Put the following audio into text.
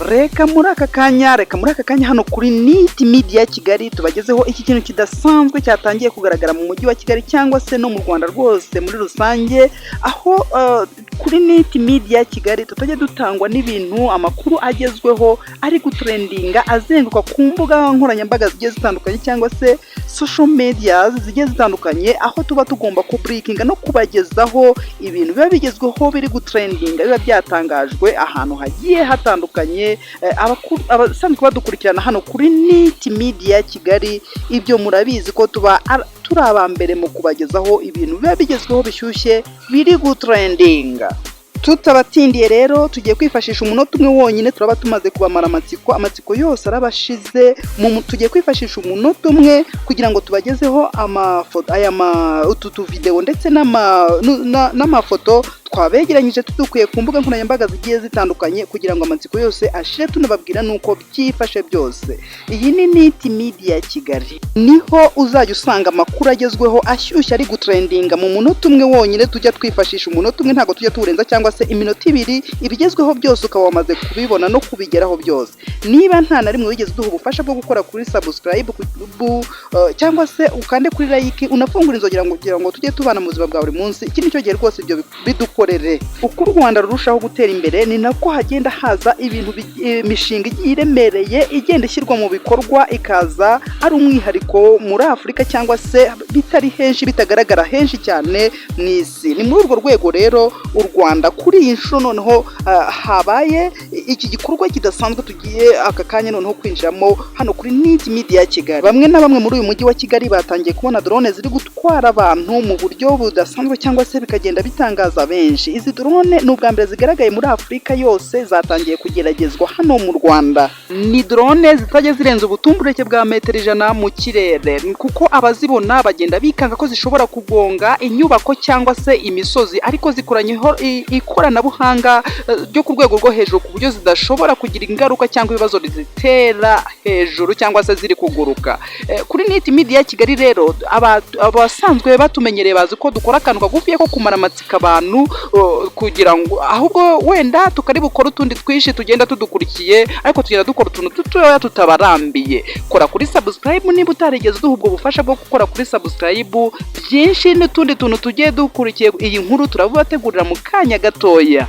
reka muri aka kanya hano kuri NIT Media Kigali tubagezeho iki kintu kidasanzwe cyatangiye kugaragara mu mujyi wa Kigali cyangwa se no mu Rwanda rwose muri rusange, aho kuri NIT Media Kigali tutajya dutangwa n'ibintu amakuru agezweho ari gutrendinga azenguka ku mbuga nkoranyambaga zigiye zitandukanye cyangwa se social media zigiye zitandukanye, aho tuba tugomba kubreakinga no kubagezaho ibintu biba bigezweho biri gutrendinga biba byatangajwe ahantu hagiye hatandukanye. Abasanzwe badukurikirana hano kuri NIT Media Kigali, ibyo murabizi ko tuba turi abambere mu kubagezaho ibintu biba bigezweho bishyushye biri gutrendinga. Tutabatindiye rero tugiye kwifashisha umunota umwe wonyine, turaba tumaze kubamara amatsiko yose arabashize. Tugiye kwifashisha umunota umwe kugira ngo tubagezeho amafoto utu video ndetse n'amafoto twabegeranyije tudukuye ku mbuga nkoranyambaga zigiye zitandukanye kugira ngo amatsiko yose ashire tunababwira nuko byifashe byose. Iyi ni NIT Media Kigali, niho uzajya usanga amakuru agezweho ashyushye ari gutrendinga mu munota umwe wonyine. Tujya twifashisha umunota umwe, ntago tujya turenza cyangwa se iminota ibiri. Ibigezweho byose ukaba wamaze kubibona no kubigeraho byose. Niba nta na rimwe wigeze duha ubufasha bwo gukora kuri subscribe cyangwa se ukande kuri like unafungura inzogera kugira ngo tujye tubana mu buzima bwa buri munsi, iki nicyo gihe rwose ibyo bidukorere. Uko u Rwanda rurushaho gutera imbere ni nako hagenda haza ibintu imishinga iremereye igenda ishyirwa mu bikorwa, ikaza ari umwihariko muri Afurika cyangwa se bitari henshi, bitagaragara henshi cyane mu isi. Ni muri urwo rwego rero u Rwanda kuri iyi nshuro noneho habaye iki gikorwa kidasanzwe tugiye aka kanya noneho kwinjiramo hano kuri NIT Media Kigali. Bamwe na bamwe muri uyu mujyi wa Kigali batangiye kubona drone ziri gutwara abantu mu buryo budasanzwe cyangwa se bikagenda bitangaza benshi. Izi drone ni ubwa mbere zigaragaye muri Afurika yose, zatangiye kugeragezwa hano mu Rwanda. Ni drone zitajya zirenza ubutumburuke bwa metero 100 mu kirere, kuko abazibona bagenda bikanga ko zishobora kugonga inyubako cyangwa se imisozi, ariko zikoranyeho ikoranabuhanga ryo ku rwego rwo hejuru ku buryo zidashobora kugira ingaruka cyangwa ibibazo zitera hejuru cyangwa se ziri kuguruka. Kuri NIT Media Kigali rero abasanzwe batumenyereye bazi ko dukora akantu kagufiye ko kumara amatsika abantu, kugira ngo ahubwo wenda tukari bukora utundi twishi tugenda tudukurikiye, ariko tugenda dukora utuntu dutoya tutabarambiye. Kora kuri subscribe niba utarigeze duha ubwo bufasha bwo gukora kuri subscribe. Byinshi n'utundi tuntu tugiye dukurikiye iyi nkuru turabubategurira mu kanya gatoya.